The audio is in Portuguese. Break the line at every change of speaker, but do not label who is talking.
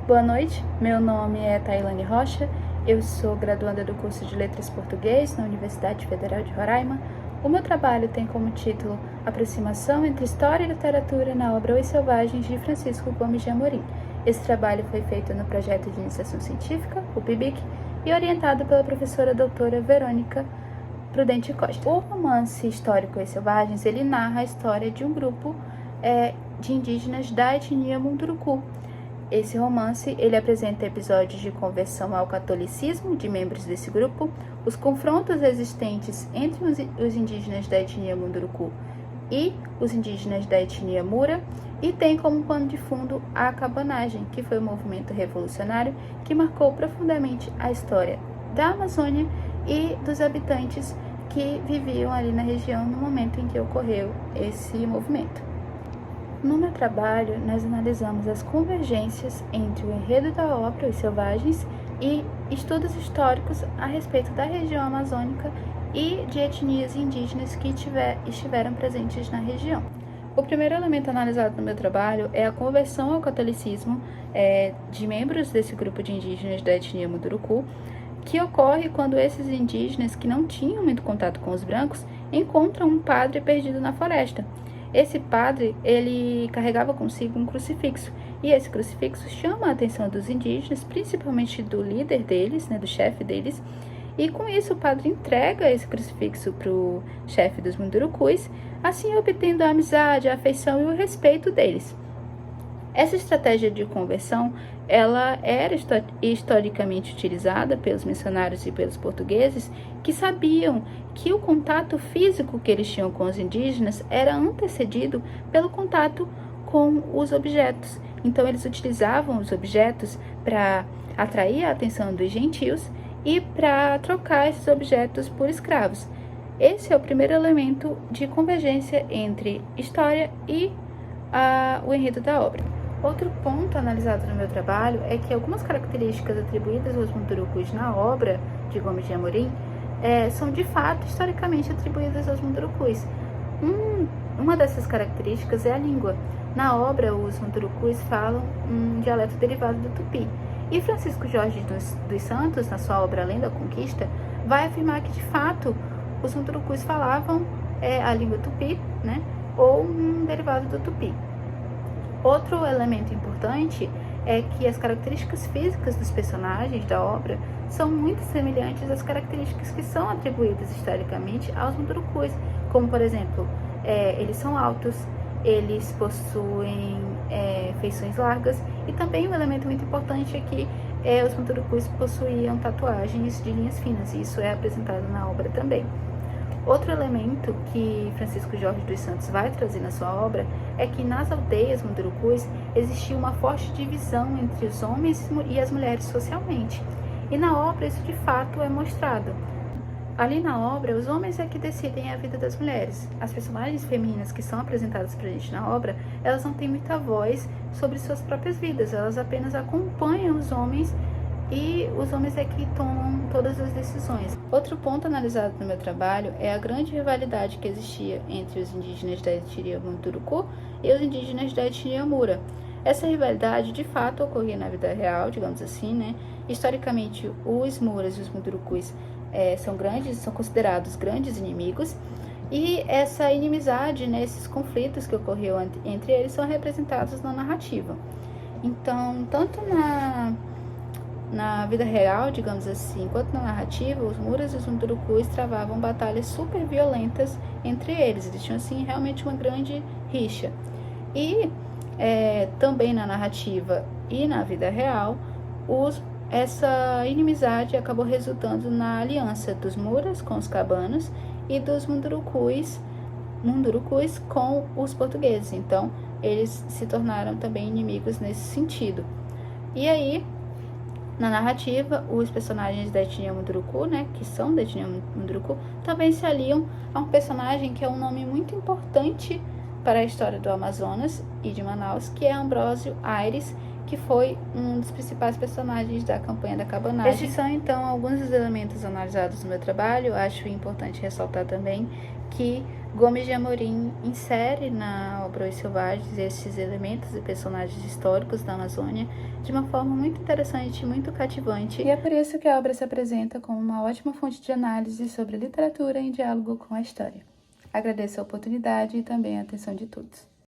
Boa noite, meu nome é Tailane Rocha, eu sou graduanda do curso de Letras Português na Universidade Federal de Roraima. O meu trabalho tem como título Aproximação entre História e Literatura na obra Os Selvagens, de Francisco Gomes de Amorim. Esse trabalho foi feito no projeto de iniciação científica, o PIBIC, e orientado pela professora doutora Verônica Prudente Costa. O romance histórico Os Selvagens, ele narra a história de um grupo de indígenas da etnia Munduruku. Esse romance, ele apresenta episódios de conversão ao catolicismo de membros desse grupo, os confrontos existentes entre os indígenas da etnia Munduruku e os indígenas da etnia Mura, e tem como pano de fundo a cabanagem, que foi um movimento revolucionário que marcou profundamente a história da Amazônia e dos habitantes que viviam ali na região no momento em que ocorreu esse movimento. No meu trabalho, nós analisamos as convergências entre o enredo da obra Os Selvagens e estudos históricos a respeito da região amazônica e de etnias indígenas que estiveram presentes na região. O primeiro elemento analisado no meu trabalho é a conversão ao catolicismo de membros desse grupo de indígenas da etnia Munduruku, que ocorre quando esses indígenas que não tinham muito contato com os brancos encontram um padre perdido na floresta. Esse padre, ele carregava consigo um crucifixo, e esse crucifixo chama a atenção dos indígenas, principalmente do líder deles, do chefe deles, e com isso o padre entrega esse crucifixo para o chefe dos Mundurucus, assim obtendo a amizade, a afeição e o respeito deles. Essa estratégia de conversão, ela era historicamente utilizada pelos missionários e pelos portugueses, que sabiam que o contato físico que eles tinham com os indígenas era antecedido pelo contato com os objetos. Então, eles utilizavam os objetos para atrair a atenção dos gentios e para trocar esses objetos por escravos. Esse é o primeiro elemento de convergência entre história e o enredo da obra. Outro ponto analisado no meu trabalho é que algumas características atribuídas aos Mundurucus na obra de Gomes de Amorim são de fato historicamente atribuídas aos Mundurucus. Uma dessas características é a língua. Na obra, os Mundurucus falam um dialeto derivado do tupi. E Francisco Jorge dos Santos, na sua obra Além da Conquista, vai afirmar que de fato os Mundurucus falavam a língua tupi, ou um derivado do tupi. Outro elemento importante é que as características físicas dos personagens da obra são muito semelhantes às características que são atribuídas historicamente aos Mundurucus, como, por exemplo, eles são altos, eles possuem feições largas, e também um elemento muito importante é que os Mundurucus possuíam tatuagens de linhas finas, e isso é apresentado na obra também. Outro elemento que Francisco Jorge dos Santos vai trazer na sua obra é que nas aldeias Mundurucus existia uma forte divisão entre os homens e as mulheres socialmente. E na obra isso de fato é mostrado. Ali na obra, os homens é que decidem a vida das mulheres. As personagens femininas que são apresentadas pra gente na obra, elas não têm muita voz sobre suas próprias vidas, elas apenas acompanham os homens, e os homens é que tomam todas as decisões. Outro ponto analisado no meu trabalho é a grande rivalidade que existia entre os indígenas da etnia Munduruku e os indígenas da etnia Mura. Essa rivalidade, de fato, ocorria na vida real, digamos assim, Historicamente, os Muras e os Mundurucus são considerados grandes inimigos, e essa inimizade, esses conflitos que ocorriam entre eles são representados na narrativa. Então, tanto na vida real, digamos assim, quanto na narrativa, os Muras e os Mundurucus travavam batalhas super violentas entre eles. Eles tinham, assim, realmente uma grande rixa. E também na narrativa e na vida real, essa inimizade acabou resultando na aliança dos Muras com os cabanos e dos Mundurucus com os portugueses. Então, eles se tornaram também inimigos nesse sentido. E aí, na narrativa, os personagens da etnia Munduruku, que são da etnia Munduruku, também se aliam a um personagem que é um nome muito importante para a história do Amazonas e de Manaus, que é Ambrósio Aires, que foi um dos principais personagens da campanha da cabanagem. Estes são, então, alguns dos elementos analisados no meu trabalho. Acho importante ressaltar também que Gomes de Amorim insere na obra Os Selvagens esses elementos e personagens históricos da Amazônia de uma forma muito interessante e muito cativante, e é por isso que a obra se apresenta como uma ótima fonte de análise sobre literatura em diálogo com a história. Agradeço a oportunidade e também a atenção de todos.